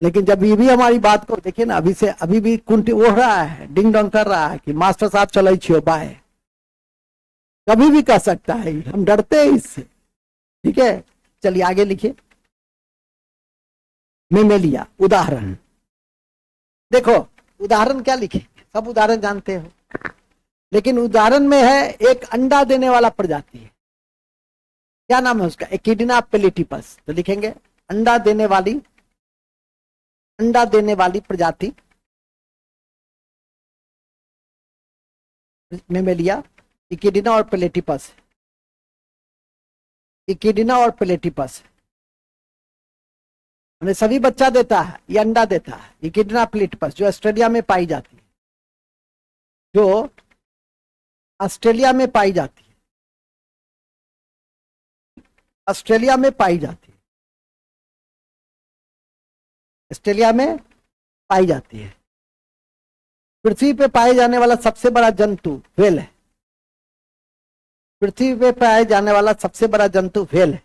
लेकिन जब ये भी हमारी बात को देखिए ना, अभी से अभी भी कुंटी ओढ़ रहा है, डिंग डोंग कर रहा है कि मास्टर साहब चलो छियो बाय, कभी भी कह सकता है, हम डरते हैं इससे। ठीक है, चलिए आगे लिखिए। मेमेलिया उदाहरण देखो, उदाहरण क्या लिखे, सब उदाहरण जानते हो, लेकिन उदाहरण में है एक अंडा देने वाला प्रजाति है, क्या नाम है उसका, एकिडिना पेलिटिपस। तो लिखेंगे अंडा देने वाली प्रजाति मेमेलिया, इकिडिना और पेलेटिपस। इकिडिना और पेलेटिपस मैंने सभी बच्चा देता है, ये अंडा देता है। इकिडिना पेलेटिपस जो ऑस्ट्रेलिया में पाई जाती है, जो ऑस्ट्रेलिया में पाई जाती है, ऑस्ट्रेलिया में पाई जाती है, ऑस्ट्रेलिया में पाई जाती है। पृथ्वी पे पाए जाने वाला सबसे बड़ा जंतु व्हेल है, पृथ्वी पे पाए जाने वाला सबसे बड़ा जंतु व्हेल है,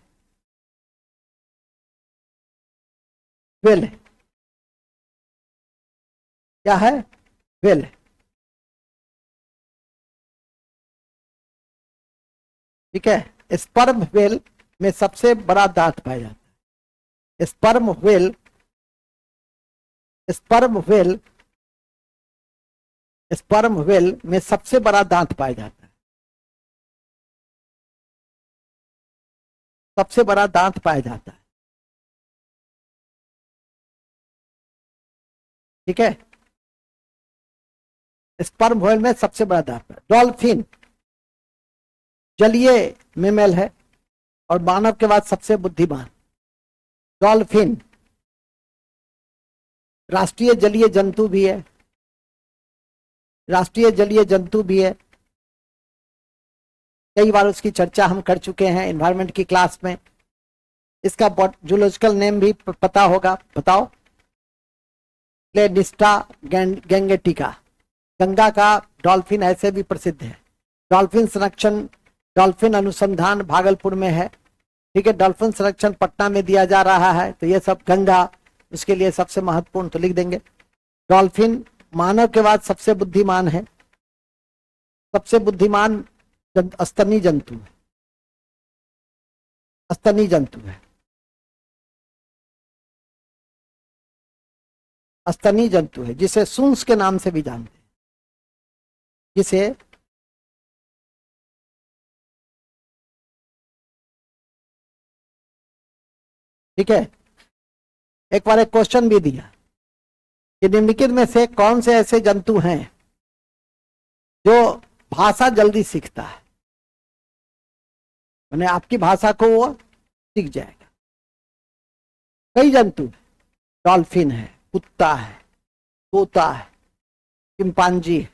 व्हेल है, क्या है, व्हेल है। ठीक है, स्पर्म व्हेल में सबसे बड़ा दांत पाया जाता है, sperm whale, sperm whale, sperm whale में सबसे बड़ा दांत पाया जाता है, सबसे बड़ा दांत पाया जाता है। ठीक है, स्पर्म व्हेल में सबसे बड़ा दांत है। डॉल्फिन जलीय मेमल है और मानव के बाद सबसे बुद्धिमान। डॉल्फिन राष्ट्रीय जलीय जंतु भी है, राष्ट्रीय जलीय जंतु भी है, कई बार उसकी चर्चा हम कर चुके हैं एनवायरनमेंट की क्लास में। इसका जूलॉजिकल नेम भी पता होगा, बताओ, प्लेनिस्टा गैंगेटिका, गंगा का डॉल्फिन ऐसे भी प्रसिद्ध है। डॉल्फिन संरक्षण, डॉल्फिन अनुसंधान भागलपुर में है। ठीक है, डॉल्फिन संरक्षण पटना में दिया जा रहा है, तो ये सब गंगा उसके लिए सबसे महत्वपूर्ण, तो लिख देंगे। डॉल्फिन मानव के बाद सबसे बुद्धिमान है, सबसे बुद्धिमान स्तनी जंतु है, स्तनी जंतु है, स्तनी जंतु है, जिसे सूंस के नाम से भी जानते हैं, जिसे ठीक है। एक बार एक क्वेश्चन भी दिया कि निम्नलिखित में से कौन से ऐसे जंतु हैं जो भाषा जल्दी सीखता है, मैंने आपकी भाषा को वो सीख जाएगा। कई जंतु, डॉल्फिन है, कुत्ता है, तोता है, चिंपांजी है।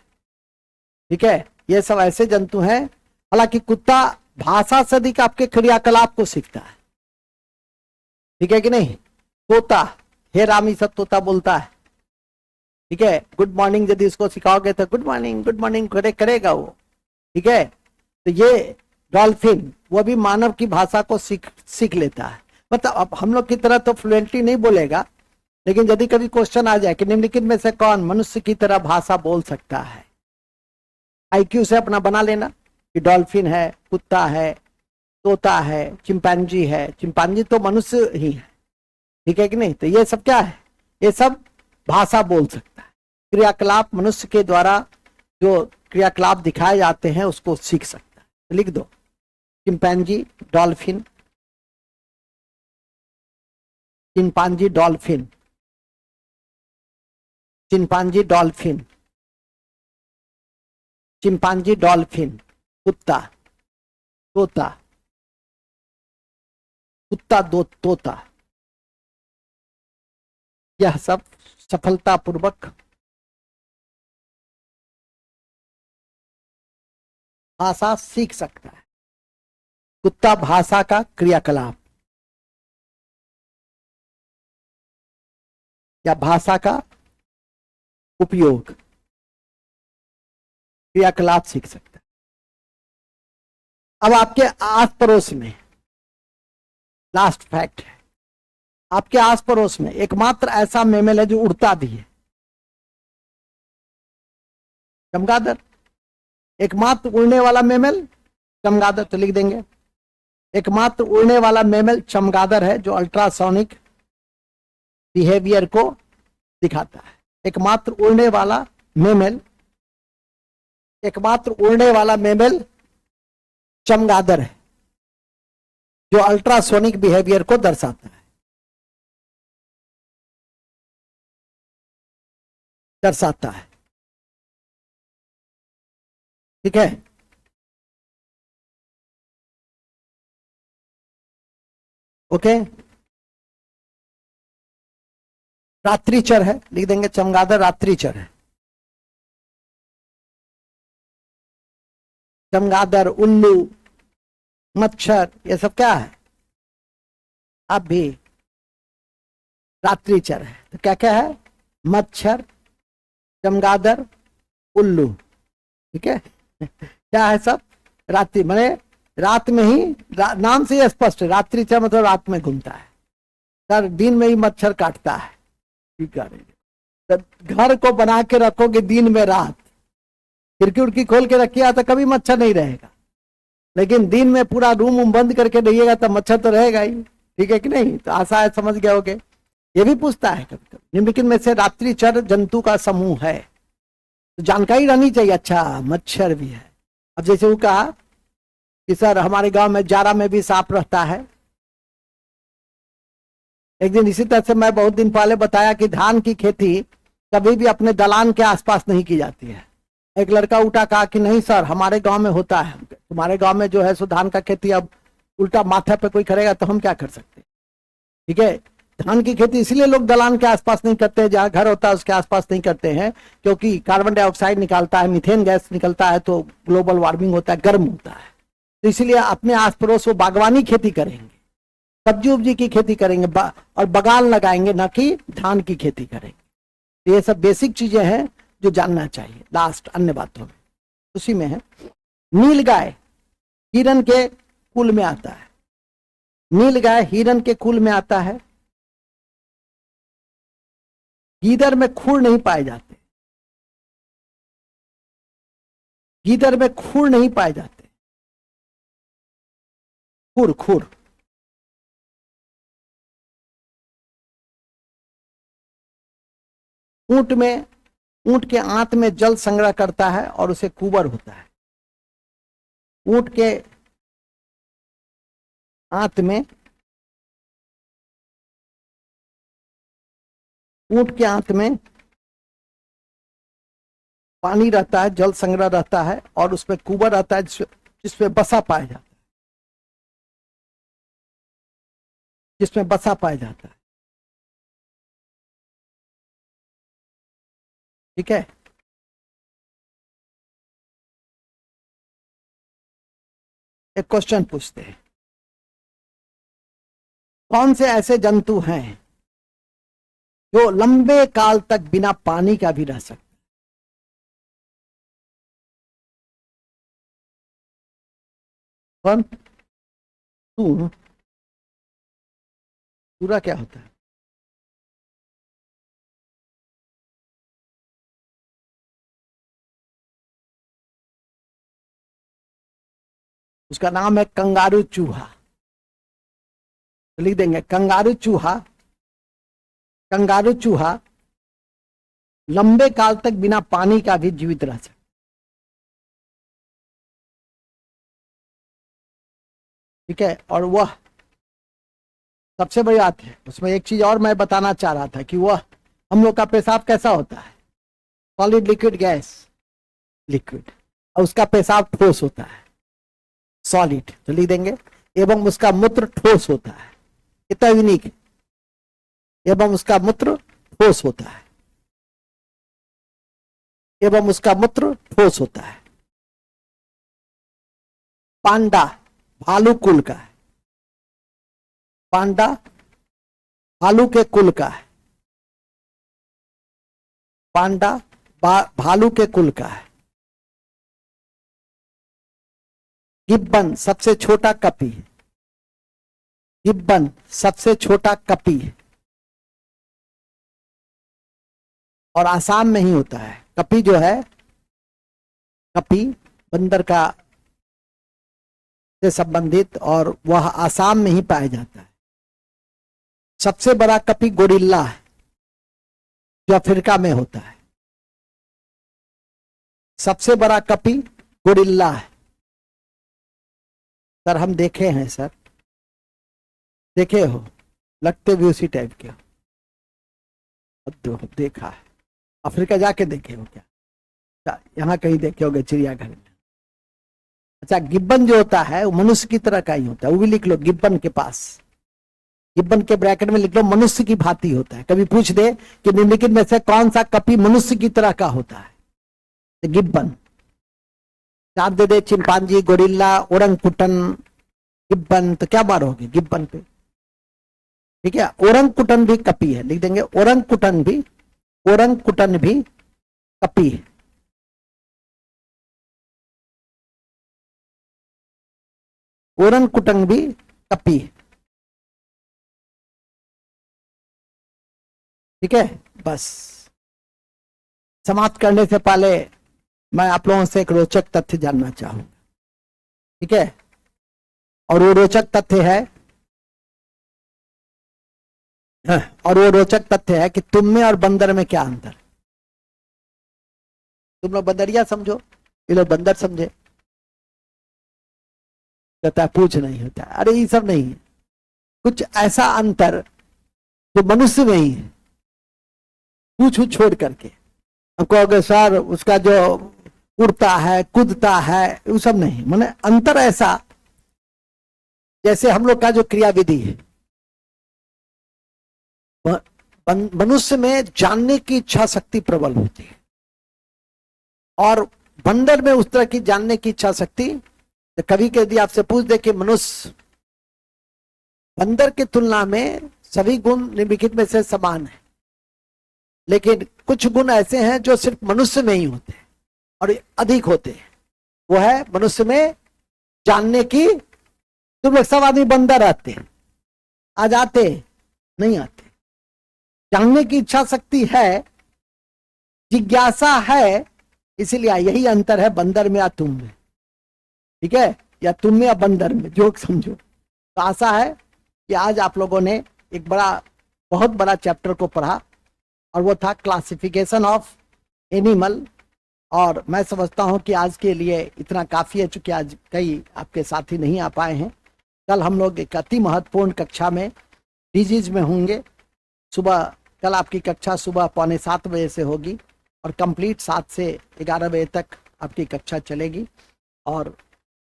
ठीक है, ये सब ऐसे जंतु हैं। हालांकि कुत्ता भाषा से अधिक आपके क्रियाकलाप को सीखता है, ठीक है कि नहीं। तोता, हे रामी सब तोता बोलता है। ठीक है, गुड मॉर्निंग यदि उसको सिखाओगे तो गुड मॉर्निंग करेगा वो। ठीक है, तो ये डॉल्फिन वो भी मानव की भाषा को सीख लेता है। मतलब अब हम लोग की तरह तो फ्लुएंटली नहीं बोलेगा, लेकिन यदि कभी क्वेश्चन आ जाए कि निम्नलिखित में से कौन मनुष्य की तरह भाषा बोल सकता है, आईक्यू से अपना बना लेना कि डॉल्फिन है, कुत्ता है, तोता है, चिंपैंजी है। चिंपैंजी तो मनुष्य ही है, ठीक है कि नहीं। तो ये सब क्या है, ये सब भाषा बोल सकता है, क्रियाकलाप मनुष्य के द्वारा जो क्रियाकलाप दिखाए जाते हैं उसको सीख सकता है। तो लिख दो chimpanzee, dolphin, chimpanzee dolphin, chimpanzee dolphin, chimpanzee dolphin, कुत्ता, तोता, कुत्ता दो तोता, यह सब सफलतापूर्वक भाषा सीख सकता है। कुत्ता भाषा का क्रियाकलाप या भाषा का उपयोग क्रियाकलाप सीख सकता है। अब आपके आस पड़ोस में, लास्ट फैक्ट है, आपके आस पड़ोस में एकमात्र ऐसा मेमल है जो उड़ता भी है, चमगादड़। एकमात्र उड़ने वाला मेमल चमगादड़, तो लिख देंगे एकमात्र उड़ने वाला मेमल चमगादड़ है जो अल्ट्रासोनिक बिहेवियर को दिखाता है। एकमात्र उड़ने वाला मेमल, एकमात्र उड़ने वाला मेमल चमगादड़ है जो अल्ट्रासोनिक बिहेवियर को दर्शाता है, दर्शाता है। ठीक है, ओके। रात्रिचर है, लिख देंगे चमगादड़ रात्रिचर है। चमगादड़, उल्लू, मच्छर, ये सब क्या है? अब भी रात्रिचर है। तो क्या क्या है? मच्छर, चमगादड़, उल्लू। ठीक है क्या है सब? रात्रि माने रात में ही, नाम से ही स्पष्ट है, रात्रिचर मतलब रात में घूमता है, सर दिन में ही मच्छर काटता है। ठीक है, तो घर को बना के रखोगे दिन में रात, खिड़की उड़की खोल के रखिए तो कभी मच्छर नहीं रहेगा, लेकिन दिन में पूरा रूम बंद करके रहिएगा तो मच्छर तो रहेगा ही। ठीक है कि नहीं? तो आशा है समझ गए होगे। ये भी पूछता है कभी कभी, निम्नलिखित में से रात्रिचर जंतु का समूह है, तो जानकारी रहनी चाहिए। अच्छा, मच्छर भी है। अब जैसे वो कहा कि सर हमारे गांव में जारा में भी सांप रहता है। एक दिन इसी तरह से मैं बहुत दिन पहले बताया कि धान की खेती कभी भी अपने दलान के आसपास नहीं की जाती है। एक लड़का उठा कहा कि नहीं सर हमारे गांव में होता है। तुम्हारे गांव में जो है सो धान का खेती अब उल्टा माथे पे कोई करेगा तो हम क्या कर सकते हैं? ठीक है, धान की खेती इसलिए लोग दलान के आसपास नहीं करते, जहां घर होता है उसके आसपास नहीं करते हैं, क्योंकि कार्बन डाइऑक्साइड निकलता है, मीथेन गैस निकलता है, तो ग्लोबल वार्मिंग होता है, गर्म होता है। तो इसलिए अपने आस पड़ोस वो बागवानी खेती करेंगे, सब्जी उब्जी की खेती करेंगे और बगान लगाएंगे, ना कि धान की खेती करेंगे। तो ये सब बेसिक चीजें हैं जो जानना चाहिए। लास्ट अन्य बातों में उसी में है, नीलगाय हिरन के कुल में आता है। नीलगाय हिरन के कुल में आता है। गीदड़ में खुर नहीं पाए जाते, गीदड़ में खुर नहीं पाए जाते। खुर, खुर ऊंट में, ऊंट के आंत में जल संग्रह करता है और उसे कुबर होता है। ऊंट के आंत में, ऊंट के आंत में पानी रहता है, जल संग्रह रहता है और उसमें कुबर रहता है जिसमें बसा पाया जाता है, जिसमें बसा पाया जाता है। ठीक है, एक क्वेश्चन पूछते हैं, कौन से ऐसे जंतु हैं जो लंबे काल तक बिना पानी का भी रह सकते? कौन? तू? पूरा क्या होता है? उसका नाम है कंगारू चूहा। तो लिख देंगे कंगारू चूहा। कंगारू चूहा लंबे काल तक बिना पानी का भी जीवित रह सकता। ठीक है, और वह सबसे बड़ी बात है उसमें, एक चीज और मैं बताना चाह रहा था कि वह, हम लोग का पेशाब कैसा होता है? Solid, liquid, gas? लिक्विड। और उसका पेशाब ठोस होता है, सॉलिड। तो लिख देंगे एवं उसका मूत्र ठोस होता है। कितना यूनिक है, एवं उसका मूत्र ठोस होता है, एवं उसका मूत्र ठोस होता है। पांडा भालू कुल का है, पांडा भालू के कुल का है, पांडा भालू के कुल का है। गिब्बन सबसे छोटा कपी है, गिब्बन सबसे छोटा कपी है और आसाम में ही होता है। कपी जो है, कपी बंदर का से संबंधित, और वह आसाम में ही पाया जाता है। सबसे बड़ा कपी गोरिल्ला है जो अफ्रीका में होता है। सबसे बड़ा कपी गोरिल्ला है सर, हम देखे हैं सर, देखे हो, लगते भी उसी टाइप के हो। अब देखा है, अफ्रीका जाके देखे हो क्या? यहाँ कहीं देखे होगे चिड़ियाघर में। अच्छा, गिब्बन जो होता है वो मनुष्य की तरह का ही होता है, वो भी लिख लो गिब्बन के पास, गिब्बन के ब्रैकेट में लिख लो मनुष्य की भांति होता है। कभी पूछ दे कि निम्नलिखित में से कौन सा कपी मनुष्य की तरह का होता है, तो गिब्बन। चार दे दे, चिंपांजी, गोरिल्ला, ओरंगुटन, गिब्बन, तो क्या मारोगे गिब्बन पे? ठीक है, ओरंगुटन भी कपी है, लिख देंगे ओरंगुटन भी, ओरंगुटन भी कपी है। ओरंगुटन भी कपी है। ठीक है, बस समाप्त करने से पहले मैं आप लोगों से एक रोचक तथ्य जानना चाहूंगा। ठीक है, और वो रोचक तथ्य है, और वो रोचक तथ्य है कि तुम में और बंदर में क्या अंतर। तुम लोग बंदरिया समझो, ये लोग बंदर समझे। कहता है पूछ नहीं होता, अरे ये सब नहीं है, कुछ ऐसा अंतर जो मनुष्य में ही है, पूछ छोड़ करके। हम कहोगे सर उसका जो उड़ता है कूदता है, वो सब नहीं, माने अंतर ऐसा, जैसे हम लोग का जो क्रियाविधि है, मनुष्य में जानने की इच्छा शक्ति प्रबल होती है, और बंदर में उस तरह की जानने की इच्छा शक्ति। तो कभी यदि आपसे पूछ दे कि मनुष्य बंदर की तुलना में सभी गुण निम्नलिखित में से समान है, लेकिन कुछ गुण ऐसे हैं जो सिर्फ मनुष्य में ही होते हैं और अधिक होते हैं। वो है मनुष्य में जानने की, तुम लोग सब आदमी बंदर आते हैं, आज आते नहीं आते, जानने की इच्छा शक्ति है, जिज्ञासा है, इसीलिए यही अंतर है बंदर में या तुम में। ठीक है, या तुम में या बंदर में, जो समझो। तो आशा है कि आज आप लोगों ने एक बहुत बड़ा चैप्टर को पढ़ा, और वो था क्लासिफिकेशन ऑफ एनिमल। और मैं समझता हूं कि आज के लिए इतना काफी है, चूंकि आज कई आपके साथी नहीं आ पाए हैं। कल हम लोग एक अति महत्वपूर्ण कक्षा में डिजीज में होंगे। सुबह कल आपकी कक्षा सुबह 6:45 बजे से होगी और कंप्लीट 7 से 11 बजे तक आपकी कक्षा चलेगी, और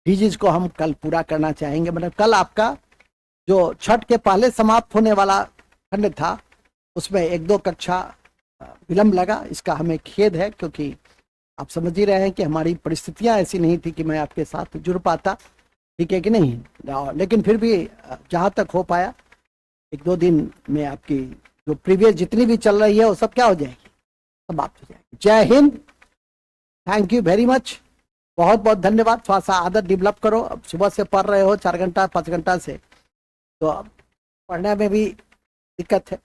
डिजीज को हम कल पूरा करना चाहेंगे। मतलब कल आपका जो छठ के पहले समाप्त होने वाला खंड था, उसमें 1-2 कक्षा विलंब लगा, इसका हमें खेद है, क्योंकि आप समझ ही रहे हैं कि हमारी परिस्थितियां ऐसी नहीं थी कि मैं आपके साथ जुड़ पाता। ठीक है कि नहीं, लेकिन फिर भी जहां तक हो पाया 1-2 दिन में आपकी जो प्रीवियस जितनी भी चल रही है वो सब क्या हो जाएगी, समाप्त हो जाएगी। जय Hind, thank you very much, बहुत बहुत धन्यवाद। थोड़ा सा आदत डेवलप करो, अब सुबह से पढ़ रहे हो 4 घंटा 5 घंटा से, तो पढ़ने में भी दिक्कत है।